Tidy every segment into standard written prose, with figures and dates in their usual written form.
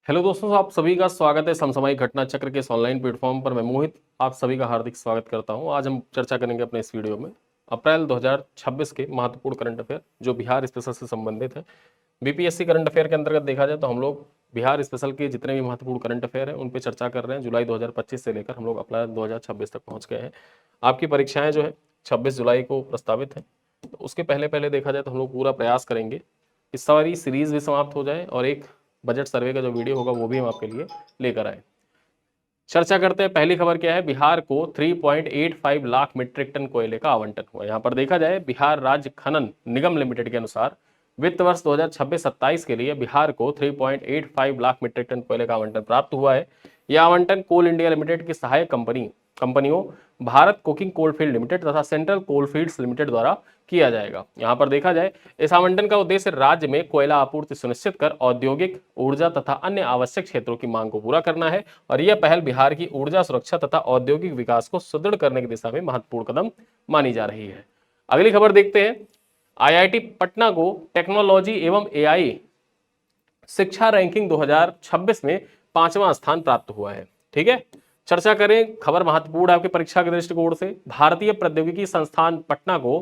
Hello दोस्तों, आप सभी का स्वागत है समसामयिक घटना चक्र के इस ऑनलाइन प्लेटफॉर्म पर। मैं मोहित आप सभी का हार्दिक स्वागत करता हूं। आज हम चर्चा करेंगे अपने इस वीडियो में अप्रैल 2026 के महत्वपूर्ण करंट अफेयर जो बिहार स्पेशल से संबंधित है। बीपीएससी करंट अफेयर के अंतर्गत देखा जाए तो हम लोग बिहार स्पेशल के जितने भी महत्वपूर्ण करंट अफेयर हैं उन पर चर्चा कर रहे हैं। जुलाई 2025 से लेकर हम लोग अप्रैल 2026 तक पहुँच गए हैं। आपकी परीक्षाएँ जो है 26 जुलाई को प्रस्तावित हैं, तो उसके पहले पहले देखा जाए तो हम लोग पूरा प्रयास करेंगे इस सारी सीरीज भी समाप्त हो जाए और एक बजट सर्वे का जो वीडियो होगा वो भी हम आपके लिए लेकर आए। चर्चा करते हैं, पहली खबर क्या है। बिहार को 3.85 लाख मीट्रिक टन कोयले का आवंटन हुआ। यहाँ पर देखा जाए बिहार राज्य खनन निगम लिमिटेड के अनुसार वित्त वर्ष 2026-27 के लिए बिहार को 3.85 लाख मीट्रिक टन कोयले का आवंटन प्राप्त हुआ है। यह आवंटन कोल इंडिया लिमिटेड की सहायक कंपनियों भारत कोकिंग कोलफील्ड लिमिटेड तथा सेंट्रल कोलफील्ड्स लिमिटेड द्वारा किया जाएगा। यहां पर देखा जाए इस आवंटन का उद्देश्य राज्य में कोयला आपूर्ति सुनिश्चित कर औद्योगिक ऊर्जा तथा अन्य आवश्यक क्षेत्रों की मांग को पूरा करना है और यह पहल बिहार की ऊर्जा सुरक्षा तथा औद्योगिक विकास को सुदृढ़ करने की दिशा में महत्वपूर्ण कदम मानी जा रही है। अगली खबर देखते हैं। आईआईटी पटना को टेक्नोलॉजी एवं एआई शिक्षा रैंकिंग 2026 में 5वां स्थान प्राप्त हुआ है। ठीक है, चर्चा करें, खबर महत्वपूर्ण है आपकी परीक्षा के दृष्टिकोण से। भारतीय प्रौद्योगिकी संस्थान पटना को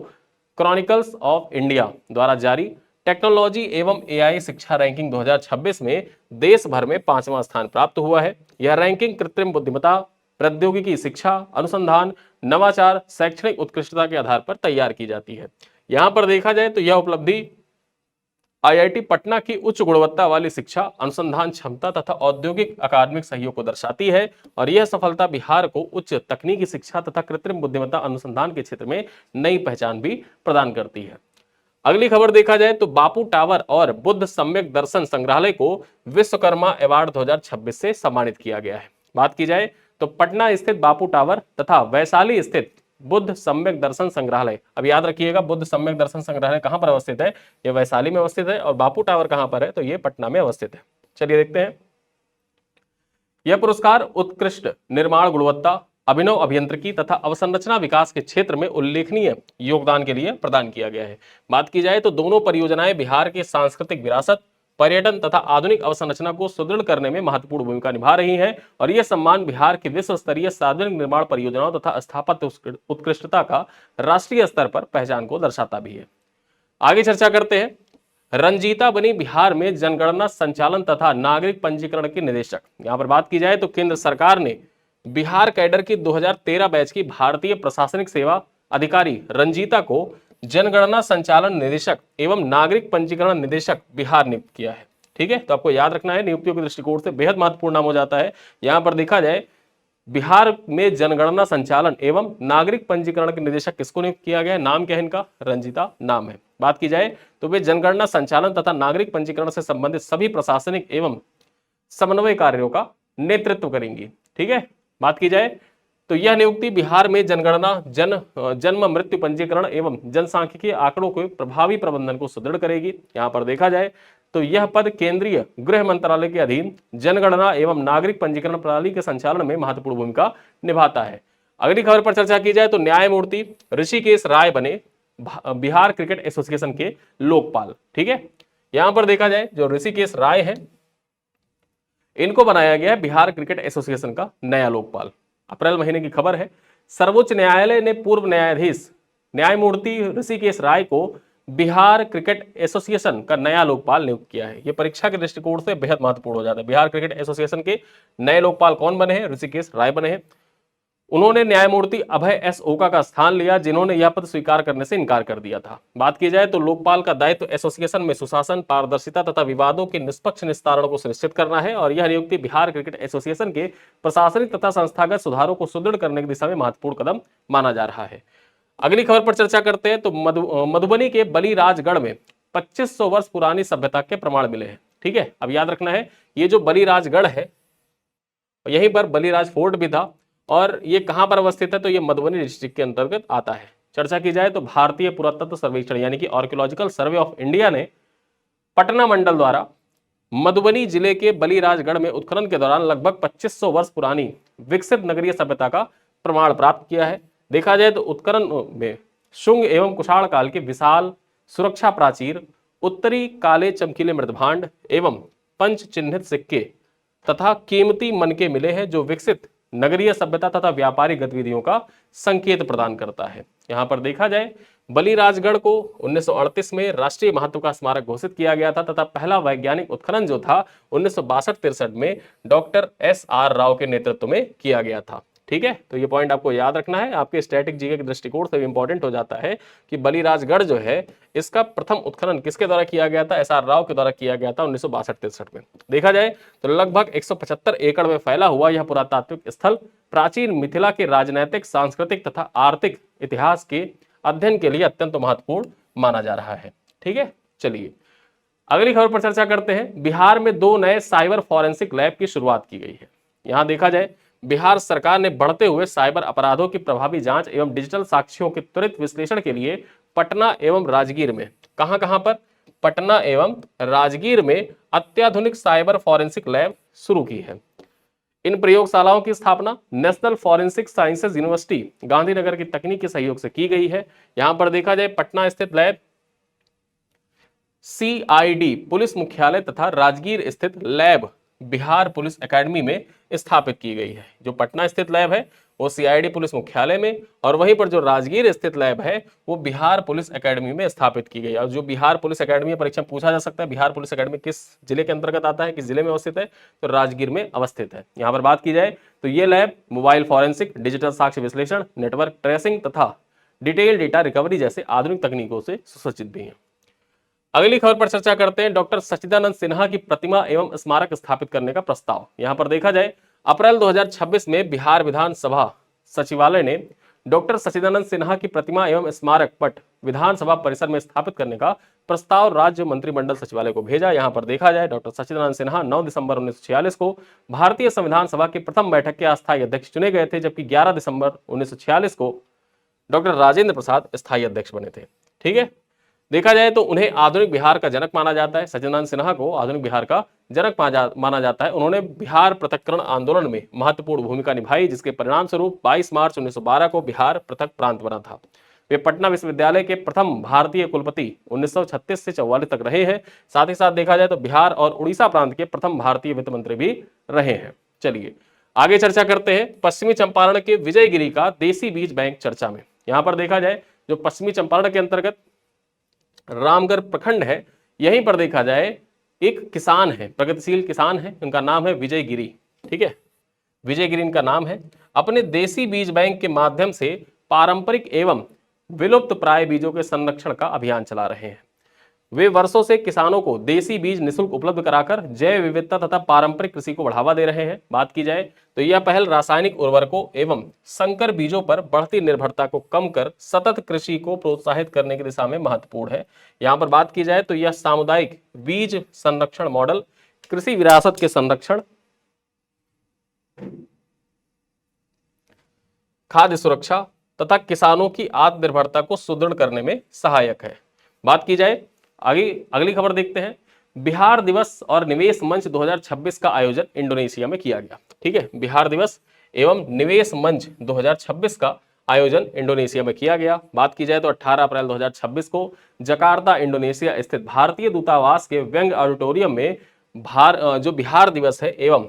क्रॉनिकल्स ऑफ इंडिया द्वारा जारी टेक्नोलॉजी एवं एआई शिक्षा रैंकिंग 2026 में देश भर में 5वां स्थान प्राप्त हुआ है। यह रैंकिंग कृत्रिम बुद्धिमत्ता, प्रौद्योगिकी शिक्षा, अनुसंधान, नवाचार, शैक्षणिक उत्कृष्टता के आधार पर तैयार की जाती है। यहां पर देखा जाए तो यह उपलब्धि आईआईटी पटना की उच्च गुणवत्ता वाली शिक्षा, अनुसंधान क्षमता तथा औद्योगिक अकादमिक सहयोग को दर्शाती है और यह सफलता बिहार को उच्च तकनीकी शिक्षा तथा कृत्रिम बुद्धिमत्ता अनुसंधान के क्षेत्र में नई पहचान भी प्रदान करती है। अगली खबर देखा जाए तो बापू टावर और बुद्ध सम्यक दर्शन संग्रहालय को विश्वकर्मा अवार्ड 2026 से सम्मानित किया गया है। बात की जाए तो पटना स्थित बापू टावर तथा वैशाली स्थित बुद्ध सम्यक दर्शन संग्रहालय, अब याद रखिएगा बुद्ध सम्यक दर्शन संग्रहालय कहां पर अवस्थित है, ये वैशाली में अवस्थित है और बापू टावर कहां पर है, तो ये पटना में अवस्थित है। चलिए देखते हैं। यह पुरस्कार उत्कृष्ट निर्माण गुणवत्ता, अभिनव अभियंत्रिकी तथा अवसंरचना विकास के क्षेत्र में उल्लेखनीय योगदान के लिए प्रदान किया गया है। बात की जाए तो दोनों परियोजनाएं बिहार की सांस्कृतिक विरासत, पर्यटन तथा आधुनिक अवसंरचना को सुदृढ़ करने में महत्वपूर्ण भूमिका निभा रही हैं और यह सम्मान बिहार की विश्व स्तरीय सार्वजनिक निर्माण परियोजनाओं तथा स्थापत्य उत्कृष्टता का राष्ट्रीय स्तर पर पहचान को दर्शाता भी है। आगे चर्चा करते हैं। रंजीता बनी बिहार में जनगणना संचालन तथा नागरिक पंजीकरण की निदेशक। यहां पर बात की जाए तो केंद्र सरकार ने बिहार कैडर की 2013 बैच की भारतीय प्रशासनिक सेवा अधिकारी रंजीता को जनगणना संचालन निदेशक एवं नागरिक पंजीकरण निदेशक बिहार नियुक्त किया है। ठीक है, तो आपको याद रखना है, नियुक्तियों के दृष्टिकोण से बेहद महत्वपूर्ण नाम हो जाता है। यहां पर देखा जाए बिहार में जनगणना संचालन एवं नागरिक पंजीकरण के निदेशक किसको नियुक्त किया गया है, नाम क्या है इनका, रंजीता नाम है। बात की जाए तो वे जनगणना संचालन तथा नागरिक पंजीकरण से संबंधित सभी प्रशासनिक एवं समन्वय कार्यों का नेतृत्व करेंगी। ठीक है, बात की जाए तो यह नियुक्ति बिहार में जनगणना, जन्म मृत्यु पंजीकरण एवं जनसांख्यिकीय आंकड़ों के प्रभावी प्रबंधन को सुदृढ़ करेगी। यहां पर देखा जाए तो यह पद केंद्रीय गृह मंत्रालय के अधीन जनगणना एवं नागरिक पंजीकरण प्रणाली के संचालन में महत्वपूर्ण भूमिका निभाता है। अगली खबर पर चर्चा की जाए तो न्यायमूर्ति ऋषिकेश राय बने बिहार क्रिकेट एसोसिएशन के लोकपाल। ठीक है, यहां पर देखा जाए जो ऋषिकेश राय है इनको बनाया गया है बिहार क्रिकेट एसोसिएशन का नया लोकपाल। अप्रैल महीने की खबर है। सर्वोच्च न्यायालय ने पूर्व न्यायाधीश न्यायमूर्ति ऋषिकेश राय को बिहार क्रिकेट एसोसिएशन का नया लोकपाल नियुक्त किया है। यह परीक्षा के दृष्टिकोण से बेहद महत्वपूर्ण हो जाता है। बिहार क्रिकेट एसोसिएशन के नए लोकपाल कौन बने हैं, ऋषिकेश राय बने हैं। उन्होंने न्यायमूर्ति अभय एस ओका का स्थान लिया जिन्होंने यह पद स्वीकार करने से इनकार कर दिया था। बात की जाए तो लोकपाल का दायित्व एसोसिएशन में सुशासन, पारदर्शिता तथा विवादों के निष्पक्ष निस्तारण को सुनिश्चित करना है और यह नियुक्ति बिहार क्रिकेट एसोसिएशन के प्रशासनिक तथा संस्थागत सुधारों को सुदृढ़ करने की दिशा में महत्वपूर्ण कदम माना जा रहा है। अगली खबर पर चर्चा करते हैं तो मधुबनी के बलिराजगढ़ में 2500 वर्ष पुरानी सभ्यता के प्रमाण मिले हैं। ठीक है, अब याद रखना है ये जो बलिराजगढ़ है यहीं पर बलिराज फोर्ट भी था और ये कहां पर अवस्थित है, तो ये मधुबनी डिस्ट्रिक्ट के अंतर्गत आता है। चर्चा की जाए तो भारतीय पुरातत्व सर्वेक्षण यानी कि आर्कियोलॉजिकल सर्वे ऑफ इंडिया ने पटना मंडल द्वारा मधुबनी जिले के बलिराजगढ़ में उत्खनन के दौरान लगभग 2500 वर्ष पुरानी विकसित नगरीय सभ्यता का प्रमाण प्राप्त किया है। देखा जाए तो उत्खनन में शुंग एवं कुषाण काल के विशाल सुरक्षा प्राचीर, उत्तरी काले चमकीले मृदभांड एवं पंच चिन्हित सिक्के तथा कीमती मनके मिले हैं जो विकसित नगरीय सभ्यता तथा व्यापारिक गतिविधियों का संकेत प्रदान करता है। यहां पर देखा जाए बलिराजगढ़ को 1938 में राष्ट्रीय महत्व का स्मारक घोषित किया गया था तथा पहला वैज्ञानिक उत्खनन जो था 1962-63 में डॉक्टर SR राव के नेतृत्व में किया गया था। ठीक है, तो ये पॉइंट आपको याद रखना है, आपके स्टैटिक जीके के दृष्टिकोण से भी इंपॉर्टेंट हो जाता है कि बलिराजगढ़ जो है इसका प्रथम उत्खनन किसके द्वारा किया गया था, SR राव के द्वारा किया गया था 1962-63 में। देखा जाए तो लगभग 175 एकड़ में फैला हुआ यह पुरातात्विक स्थल प्राचीन मिथिला के राजनैतिक, सांस्कृतिक तथा आर्थिक इतिहास के अध्ययन के लिए अत्यंत महत्वपूर्ण माना जा रहा है। ठीक है, चलिए अगली खबर पर चर्चा करते हैं। बिहार में 2 नए साइबर फॉरेंसिक लैब की शुरुआत की गई है। यहां देखा जाए बिहार सरकार ने बढ़ते हुए साइबर अपराधों की प्रभावी जांच एवं डिजिटल साक्ष्यों के त्वरित विश्लेषण के लिए पटना एवं राजगीर में कहां पर पटना एवं राजगीर में अत्याधुनिक साइबर फॉरेंसिक लैब शुरू की है। इन प्रयोगशालाओं की स्थापना national forensic sciences university Gandhinagar की तकनीक के सहयोग से की गई है। यहां पर देखा जाए पटना स्थित लैब CID पुलिस मुख्यालय तथा राजगीर स्थित लैब बिहार पुलिस एकेडमी में स्थापित की गई है। जो पटना स्थित लैब है वो CID पुलिस मुख्यालय में, और वहीं पर जो राजगीर स्थित लैब है वो बिहार पुलिस एकेडमी में स्थापित की गई है। और जो बिहार पुलिस एकेडमी में परीक्षा पूछा जा सकता है, बिहार पुलिस एकेडमी किस जिले के अंतर्गत आता है, किस जिले में अवस्थित है, तो राजगीर में अवस्थित है। यहाँ पर बात की जाए तो ये लैब मोबाइल फॉरेंसिक, डिजिटल साक्ष्य विश्लेषण, नेटवर्क ट्रेसिंग तथा डिटेल डेटा रिकवरी जैसे आधुनिक तकनीकों से सुसज्जित भी है। अगली खबर पर चर्चा करते हैं। डॉक्टर सच्चिदानंद सिन्हा की प्रतिमा एवं स्मारक स्थापित करने का प्रस्ताव। यहां पर देखा जाए अप्रैल 2026 में बिहार विधानसभा सचिवालय ने डॉक्टर सच्चिदानंद सिन्हा की प्रतिमा एवं स्मारक पट विधानसभा परिसर में स्थापित करने का प्रस्ताव राज्य मंत्रिमंडल सचिवालय को भेजा। यहां पर देखा जाए डॉक्टर सच्चिदानंद सिन्हा 9 दिसंबर 1946 को भारतीय संविधान सभा की प्रथम बैठक के अस्थायी अध्यक्ष चुने गए थे, जबकि 11 दिसंबर 1946 को डॉक्टर राजेंद्र प्रसाद स्थायी अध्यक्ष बने थे। ठीक है, देखा जाए तो उन्हें आधुनिक बिहार का जनक माना जाता है। सच्चिदानंद सिन्हा को आधुनिक बिहार का जनक माना जाता है। उन्होंने बिहार पृथक्करण आंदोलन में महत्वपूर्ण भूमिका निभाई, जिसके परिणाम स्वरूप 22 मार्च 1912 को बिहार पृथक प्रांत बना था। वे पटना विश्वविद्यालय के प्रथम भारतीय कुलपति 1936 से 44 तक रहे हैं। साथ ही साथ देखा जाए तो बिहार और उड़ीसा प्रांत के प्रथम भारतीय वित्त मंत्री भी रहे हैं। चलिए आगे चर्चा करते हैं पश्चिमी चंपारण के विजयगिरी का देसी बीज बैंक चर्चा में। यहां पर देखा जाए जो पश्चिमी चंपारण के अंतर्गत रामगढ़ प्रखंड है, यहीं पर देखा जाए एक किसान है, प्रगतिशील किसान है, उनका नाम है विजय गिरी। ठीक है, विजय गिरी इनका नाम है। अपने देसी बीज बैंक के माध्यम से पारंपरिक एवं विलुप्त प्राय बीजों के संरक्षण का अभियान चला रहे हैं। वे वर्षों से किसानों को देसी बीज निःशुल्क उपलब्ध कराकर जैव विविधता तथा पारंपरिक कृषि को बढ़ावा दे रहे हैं। बात की जाए तो यह पहल रासायनिक उर्वरकों एवं संकर बीजों पर बढ़ती निर्भरता को कम कर सतत कृषि को प्रोत्साहित करने की दिशा में महत्वपूर्ण है। यहाँ पर बात की जाए तो यह सामुदायिक बीज संरक्षण मॉडल कृषि विरासत के संरक्षण, खाद्य सुरक्षा तथा किसानों की आत्मनिर्भरता को सुदृढ़ करने में सहायक है। बात की जाए आगे अगली खबर देखते हैं। बिहार दिवस और निवेश मंच 2026 का आयोजन इंडोनेशिया में किया गया। ठीक है, बिहार दिवस एवं निवेश मंच 2026 का आयोजन इंडोनेशिया में किया गया। बात की जाए तो 18 अप्रैल 2026 को जकार्ता इंडोनेशिया स्थित भारतीय दूतावास के व्यंग ऑडिटोरियम में जो बिहार दिवस है एवं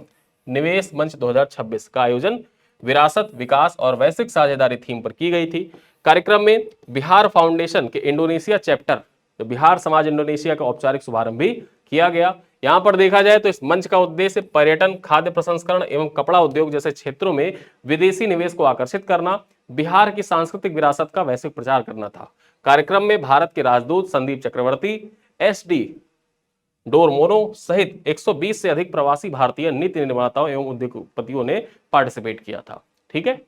निवेश मंच 2026 का आयोजन विरासत, विकास और वैश्विक साझेदारी थीम पर की गई थी। कार्यक्रम में बिहार फाउंडेशन के इंडोनेशिया चैप्टर, तो बिहार समाज इंडोनेशिया का औपचारिक शुभारंभ भी किया गया। यहां पर देखा जाए तो इस मंच का उद्देश्य पर्यटन, खाद्य प्रसंस्करण एवं कपड़ा उद्योग जैसे क्षेत्रों में विदेशी निवेश को आकर्षित करना, बिहार की सांस्कृतिक विरासत का वैश्विक प्रचार करना था। कार्यक्रम में भारत के राजदूत संदीप चक्रवर्ती, SD डोरमोनो सहित 120 से अधिक प्रवासी भारतीय नीति निर्माताओं एवं उद्योगपतियों ने पार्टिसिपेट किया था। ठीक है,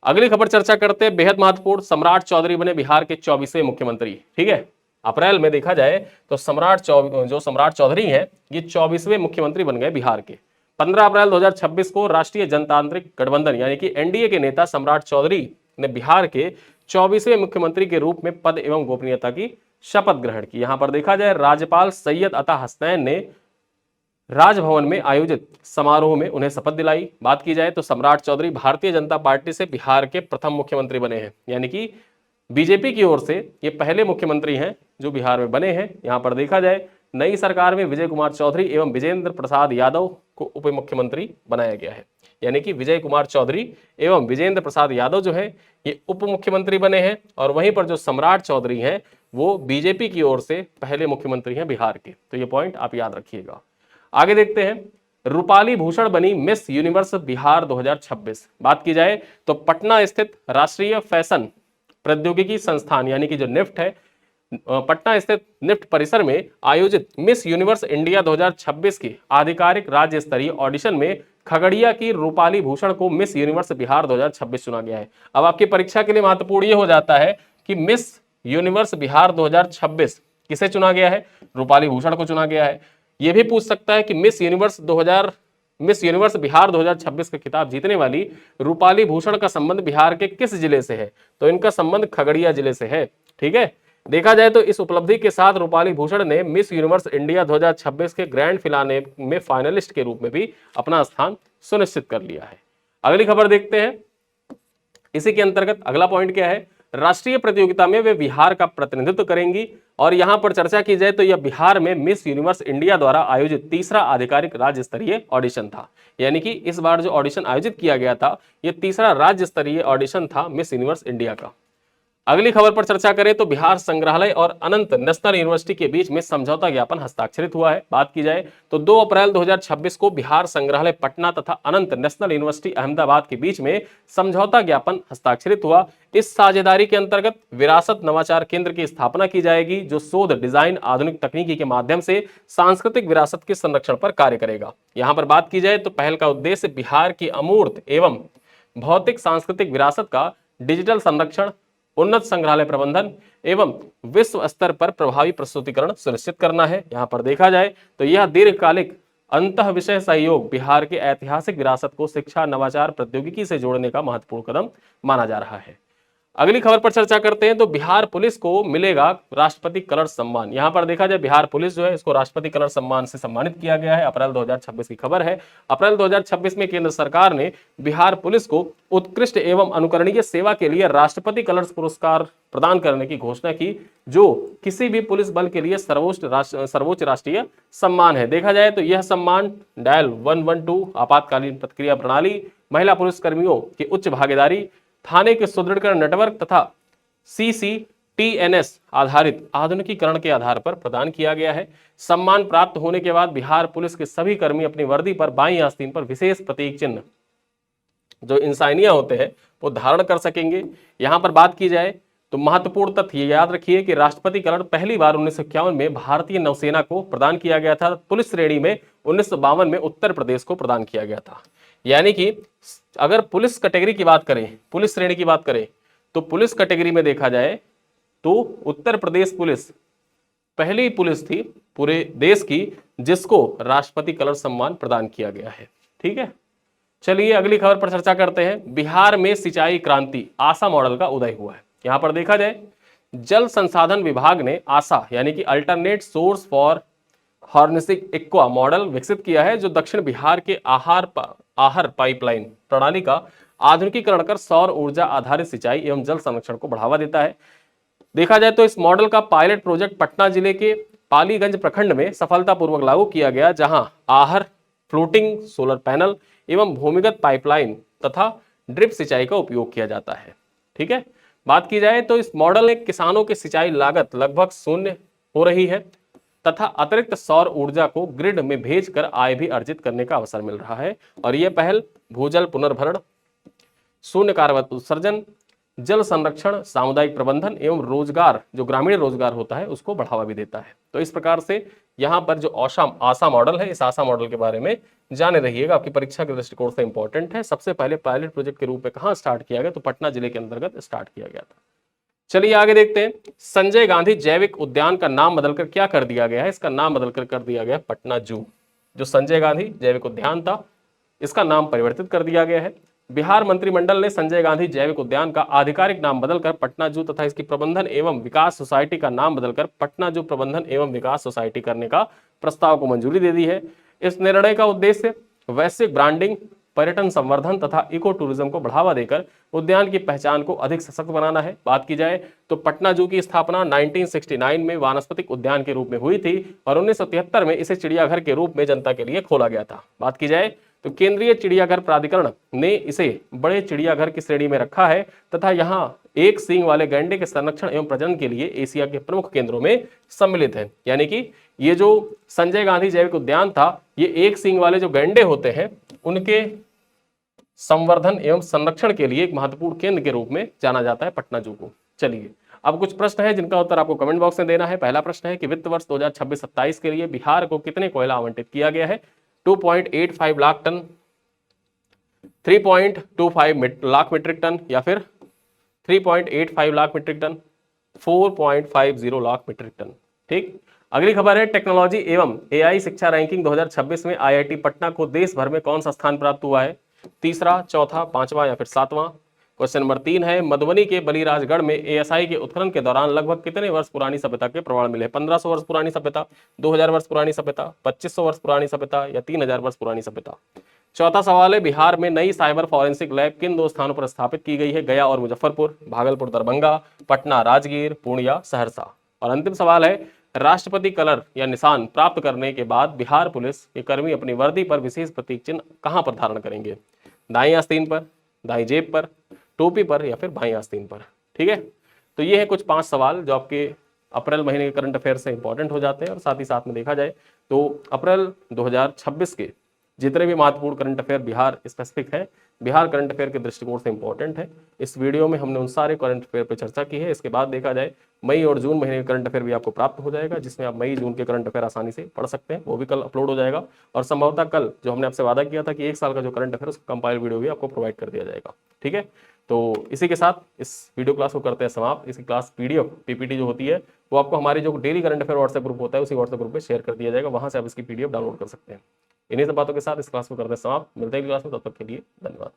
अगली खबर चर्चा करते हैं, बेहद महत्वपूर्ण। सम्राट चौधरी बने बिहार के 24वें मुख्यमंत्री। ठीक है, अप्रैल में देखा जाए तो सम्राट चौधरी हैं, ये 24वें मुख्यमंत्री बन गए बिहार के। 15 अप्रैल 2026 को राष्ट्रीय जनतांत्रिक गठबंधन यानी कि NDA के नेता सम्राट चौधरी ने बिहार के 24वें मुख्यमंत्री के रूप में पद एवं गोपनीयता की शपथ ग्रहण की। यहां पर देखा जाए राज्यपाल सैयद अता हसनैन ने राजभवन में आयोजित समारोह में उन्हें शपथ दिलाई। बात की जाए तो सम्राट चौधरी भारतीय जनता पार्टी से बिहार के प्रथम मुख्यमंत्री बने हैं, यानी कि बीजेपी की ओर से ये पहले मुख्यमंत्री हैं जो बिहार में बने हैं। यहां पर देखा जाए नई सरकार में विजय कुमार चौधरी एवं विजेंद्र प्रसाद यादव को उप मुख्यमंत्री बनाया गया है। यानी कि विजय कुमार चौधरी एवं विजेंद्र प्रसाद यादव जो है ये उप मुख्यमंत्री बने हैं, और वहीं पर जो सम्राट चौधरी हैं वो बीजेपी की ओर से पहले मुख्यमंत्री हैं बिहार के। तो ये पॉइंट आप याद रखिएगा। आगे देखते हैं, रूपाली भूषण बनी मिस यूनिवर्स बिहार 2026। बात की जाए तो पटना स्थित राष्ट्रीय फैशन प्रौद्योगिकी संस्थान यानी कि जो निफ्ट है, पटना स्थित निफ्ट परिसर में आयोजित मिस यूनिवर्स इंडिया 2026 की आधिकारिक राज्य स्तरीय ऑडिशन में खगड़िया की रूपाली भूषण को मिस यूनिवर्स बिहार 2026 चुना गया है। अब आपकी परीक्षा के लिए महत्वपूर्ण यह हो जाता है कि मिस यूनिवर्स बिहार 2026 किसे चुना गया है? रूपाली भूषण को चुना गया है। यह भी पूछ सकता है कि मिस यूनिवर्स बिहार 2026 का खिताब जीतने वाली रूपाली भूषण का संबंध बिहार के किस जिले से है? तो इनका संबंध खगड़िया जिले से है। ठीक है, देखा जाए तो इस उपलब्धि के साथ रूपाली भूषण ने मिस यूनिवर्स इंडिया 2026 के ग्रैंड फिनाले में फाइनलिस्ट के रूप में भी अपना स्थान सुनिश्चित कर लिया है। अगली खबर देखते हैं। इसी के अंतर्गत अगला पॉइंट क्या है? राष्ट्रीय प्रतियोगिता में वे बिहार का प्रतिनिधित्व करेंगी, और यहां पर चर्चा की जाए तो यह बिहार में मिस यूनिवर्स इंडिया द्वारा आयोजित तीसरा आधिकारिक राज्य स्तरीय ऑडिशन था। यानी कि इस बार जो ऑडिशन आयोजित किया गया था यह तीसरा राज्य स्तरीय ऑडिशन था मिस यूनिवर्स इंडिया का। अगली खबर पर चर्चा करें तो बिहार संग्रहालय और अनंत नेशनल यूनिवर्सिटी के बीच में समझौता ज्ञापन हस्ताक्षरित हुआ है। बात की जाए तो 2 अप्रैल 2026 को बिहार संग्रहालय पटना तथा अनंत नेशनल यूनिवर्सिटी अहमदाबाद के बीच में समझौता ज्ञापन हस्ताक्षरित हुआ। इस साझेदारी के अंतर्गत विरासत नवाचार केंद्र की स्थापना की जाएगी, जो शोध, डिजाइन, आधुनिक तकनीकी के माध्यम से सांस्कृतिक विरासत के संरक्षण पर कार्य करेगा। यहाँ पर बात की जाए तो पहल का उद्देश्य बिहार की अमूर्त एवं भौतिक सांस्कृतिक विरासत का डिजिटल संरक्षण, उन्नत संग्रहालय प्रबंधन एवं विश्व स्तर पर प्रभावी प्रस्तुतिकरण सुनिश्चित करना है। यहां पर देखा जाए तो यह दीर्घकालिक अंतः विषय सहयोग बिहार के ऐतिहासिक विरासत को शिक्षा, नवाचार, प्रौद्योगिकी से जोड़ने का महत्वपूर्ण कदम माना जा रहा है। अगली खबर पर चर्चा करते हैं तो बिहार पुलिस को मिलेगा राष्ट्रपति कलर सम्मान। यहां पर देखा जाए बिहार पुलिस जो है इसको राष्ट्रपति कलर सम्मान से सम्मानित किया गया है। अप्रैल 2026 की खबर है। अप्रैल 2026 में केंद्र सरकार ने बिहार पुलिस को उत्कृष्ट एवं अनुकरणीय सेवा के लिए राष्ट्रपति कलर्स पुरस्कार प्रदान करने की घोषणा की, जो किसी भी पुलिस बल के लिए सर्वोच्च राष्ट्रीय सम्मान है। देखा जाए तो यह सम्मान डायल 112 आपातकालीन प्रतिक्रिया प्रणाली, महिला पुलिस कर्मियों की उच्च भागीदारी, थाने के सुदृढ़ीकरण नेटवर्क तथा CCTNS आधारित आधुनिकीकरण के आधार पर प्रदान किया गया है। सम्मान प्राप्त होने के बाद बिहार पुलिस के सभी कर्मी अपनी वर्दी पर बाईं आस्तीन पर विशेष प्रतीक चिन्ह जो इंसानिया होते हैं वो धारण कर सकेंगे। यहां पर बात की जाए तो महत्वपूर्ण तथ्य याद रखिए कि राष्ट्रपति कलर पहली बार 1951 में भारतीय नौसेना को प्रदान किया गया था। पुलिस श्रेणी में 1952 में उत्तर प्रदेश को प्रदान किया गया था। यानी कि अगर पुलिस कैटेगरी की बात करें, पुलिस श्रेणी की बात करें, तो पुलिस कैटेगरी में देखा जाए तो उत्तर प्रदेश पुलिस पहली पुलिस थी पूरे देश की जिसको राष्ट्रपति कलर सम्मान प्रदान किया गया है। ठीक है, चलिए अगली खबर पर चर्चा करते हैं। बिहार में सिंचाई क्रांति आशा मॉडल का उदय हुआ है। यहां पर देखा जाए जल संसाधन विभाग ने आशा यानी कि alternate source for harnessing aqua model विकसित किया है, जो दक्षिण बिहार के आहर पाइपलाइन प्रणाली का आधुनिकीकरण कर सौर ऊर्जा आधारित सिंचाई एवं जल संरक्षण को बढ़ावा देता है। देखा जाए तो इस मॉडल का पायलट प्रोजेक्ट पटना जिले के पालीगंज प्रखंड में सफलतापूर्वक लागू किया गया, जहां आहर फ्लोटिंग सोलर पैनल एवं भूमिगत पाइपलाइन तथा ड्रिप सिंचाई का उपयोग किया जाता है। ठीक है, बात की जाए तो इस मॉडल में किसानों की सिंचाई लागत लगभग शून्य हो रही है तथा अतिरिक्त सौर ऊर्जा को ग्रिड में भेजकर आय भी अर्जित करने का अवसर मिल रहा है। और यह पहल भूजल पुनर्भरण, शून्य कार्बन उत्सर्जन, जल संरक्षण, सामुदायिक प्रबंधन एवं रोजगार जो ग्रामीण रोजगार होता है उसको बढ़ावा भी देता है। तो इस प्रकार से यहाँ पर जो आशा मॉडल है, इस आशा मॉडल के बारे में जाने रहिएगा, आपकी परीक्षा के दृष्टिकोण से इंपॉर्टेंट है। सबसे पहले पायलट प्रोजेक्ट के रूप में कहाँ स्टार्ट किया गया? तो पटना जिले के अंतर्गत स्टार्ट किया गया था। चलिए आगे देखते हैं। संजय गांधी जैविक उद्यान का नाम बदलकर क्या कर दिया गया है? इसका नाम बदलकर कर दिया गया पटना जू। जो संजय गांधी जैविक उद्यान था इसका नाम परिवर्तित कर दिया गया है। बिहार मंत्रिमंडल ने संजय गांधी जैविक उद्यान का आधिकारिक नाम बदलकर पटना जू तथा इसकी प्रबंधन एवं विकास सोसाइटी का नाम बदलकर पटना जू प्रबंधन एवं विकास सोसाइटी करने का प्रस्ताव को मंजूरी दे दी है। इस निर्णय का उद्देश्य वैश्विक ब्रांडिंग पर्यटन संवर्धन तथा इको टूरिज्म को बढ़ावा देकर उद्यान की पहचान को अधिक सशक्त बनाना है। बात की जाए तो पटना जू की स्थापना 1969 में वानस्पतिक उद्यान के रूप में हुई थी और 1973 में इसे चिड़ियाघर के रूप में जनता के लिए खोला गया था। बात की जाए तो केंद्रीय चिड़ियाघर प्राधिकरण ने इसे बड़े चिड़ियाघर की श्रेणी में रखा है तथा यहाँ एक सींग वाले गैंडे के संरक्षण एवं प्रजनन के लिए एशिया के प्रमुख केंद्रों में सम्मिलित है। यानी कि ये जो संजय गांधी जैविक उद्यान था, ये एक सींग वाले जो गैंडे होते हैं उनके संवर्धन एवं संरक्षण के लिए एक महत्वपूर्ण केंद्र के रूप में जाना जाता है पटना जू को। चलिए अब कुछ प्रश्न है जिनका उत्तर आपको कमेंट बॉक्स में देना है। पहला प्रश्न है कि वित्त वर्ष 2026-27 के लिए बिहार को कितने कोयला आवंटित किया गया है? 2.85 lakh tonne, 3.25 lakh metric tonne या फिर 3.85 lakh metric tonne, 4.50 lakh metric tonne. ठीक, अगली खबर है टेक्नोलॉजी एवं एआई शिक्षा रैंकिंग 2026 में आईआईटी पटना को देश भर में कौन सा स्थान प्राप्त हुआ है? तीसरा, चौथा, पांचवा या फिर सातवां। क्वेश्चन नंबर 3 है मधुबनी के बलिराजगढ़ में एएसआई के उत्खनन के दौरान लगभग कितने वर्ष पुरानी सभ्यता के प्रमाण मिले? 1500 वर्ष पुरानी सभ्यता, 2000 वर्ष पुरानी सभ्यता, 2500 वर्ष पुरानी सभ्यता या 3000 वर्ष पुरानी सभ्यता। चौथा सवाल है बिहार में नई साइबर फॉरेंसिक लैब किन 2 स्थानों पर स्थापित की गई है? गया और मुजफ्फरपुर, भागलपुर दरभंगा, पटना राजगीर, पूर्णिया सहरसा। और अंतिम सवाल है राष्ट्रपति कलर या निशान प्राप्त करने के बाद बिहार पुलिस के कर्मी अपनी वर्दी पर विशेष प्रतीक चिन्ह कहां पर धारण करेंगे? दाईं आस्तीन पर, दाईं जेब पर, टोपी पर या फिर बाईं आस्तीन पर। ठीक है, तो ये है कुछ 5 सवाल जो आपके अप्रैल महीने के करंट अफेयर से इंपॉर्टेंट हो जाते हैं। और साथ ही साथ में देखा जाए तो अप्रैल 2026 के जितने भी महत्वपूर्ण करंट अफेयर बिहार स्पेसिफिक है, बिहार करंट अफेयर के दृष्टिकोण से इंपॉर्टेंट है। इस वीडियो में हमने उन सारे करंट अफेयर पर चर्चा की है। इसके बाद देखा जाए मई और जून महीने का करंट अफेयर भी आपको प्राप्त हो जाएगा, जिसमें आप मई जून के करंट अफेयर आसानी से पढ़ सकते हैं। वो भी कल अपलोड हो जाएगा और संभवतः कल जो हमने आपसे वादा किया था कि 1 साल का जो करंट अफेयर उसका कंपाइल वीडियो भी आपको प्रोवाइड कर दिया जाएगा। ठीक है, तो इसी के साथ इस वीडियो क्लास को करते हैं समाप्त। इसकी क्लास पीडीएफ पीपीटी जो होती है वो आपको हमारे जो daily current affair WhatsApp group होता है उसी व्हाट्सएप ग्रुप पे शेयर कर दिया जाएगा, वहां से आप इसकी पीडीएफ डाउनलोड कर सकते हैं। इन्हीं सब बातों के साथ इस क्लास को करते हैं समाप्त। मिलते हैं क्लास में, तब तक के लिए धन्यवाद।